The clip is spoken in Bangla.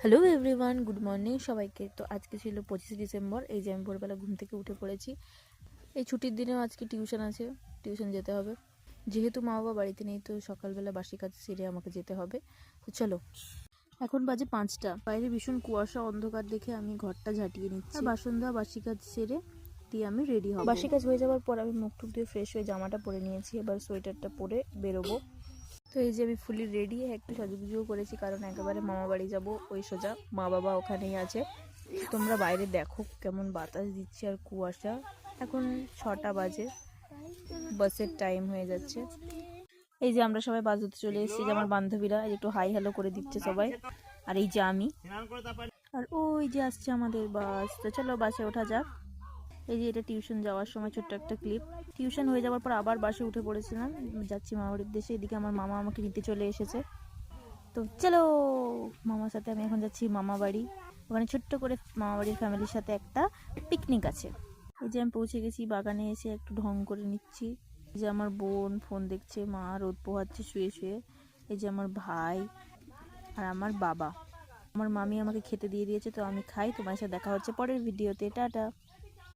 হ্যালো এভরিওয়ান, গুড মর্নিং সবাইকে। তো আজকে ছিল 25 ডিসেম্বর। এই যে আমি ভোরবেলা ঘুম থেকে উঠে পড়েছি। এই ছুটির দিনেও আজকে টিউশন আছে, টিউশন যেতে হবে। যেহেতু মা বাবা বাড়িতে নেই, তো সকালবেলা বাসি কাজ সেরে আমাকে যেতে হবে। তো চলো, এখন বাজে 5টা। বাইরে ভীষণ কুয়াশা, অন্ধকার দেখে আমি ঘরটা ঝাঁটিয়ে নিচ্ছি। আর বাসন ধোয়া বাসি কাজ সেরে দিয়ে আমি রেডি হব। বাসি কাজ হয়ে যাওয়ার পর আমি মুখ টুক দিয়ে ফ্রেশ হয়ে জামাটা পরে নিয়েছি। এবার সোয়েটারটা পরে বেরোবো। তো এই যে আমি ফুলি রেডি, একটু সাজুগুজুও করেছি, কারণ একেবারে মামা বাড়ি যাব। ওই সোজা মা বাবা ওখানেই আছে। তোমরা বাইরে দেখো কেমন বাতাস দিচ্ছে আর কুয়াশা। এখন 6টা বাজে, বাসের টাইম হয়ে যাচ্ছে। এই যে আমরা সবাই বাস ধরতে চলে এসেছি। যে আমার বান্ধবীরা একটু হাই হ্যালো করে দিচ্ছে সবাই। আর এই যে আমি, আর ওই যে আসছে আমাদের বাস। তো চলো বাসে ওঠা যাক। এই যে এটা টিউশন যাওয়ার সময় ছোট্ট একটা ক্লিপ। টিউশন হয়ে যাওয়ার পর আবার বাসে উঠে পড়েছিলাম, যাচ্ছি মামার উদ্দেশ্যে। এদিকে আমার মামা আমাকে নিতে চলে এসেছে। তো চলো, মামার সাথে আমি এখন যাচ্ছি মামা বাড়ি। ওখানে ছোট্ট করে মামা বাড়ির ফ্যামিলির সাথে একটা পিকনিক আছে। এই যে আমি পৌঁছে গেছি, বাগানে এসে একটু ঢং করে নিচ্ছি। এই যে আমার বোন ফোন দেখছে, মা রোদ পোহাচ্ছে শুয়ে শুয়ে। এই যে আমার ভাই আর আমার বাবা। আমার মামি আমাকে খেতে দিয়ে দিয়েছে, তো আমি খাই। তোমার সাথে দেখা হচ্ছে পরের ভিডিওতে। টাটা।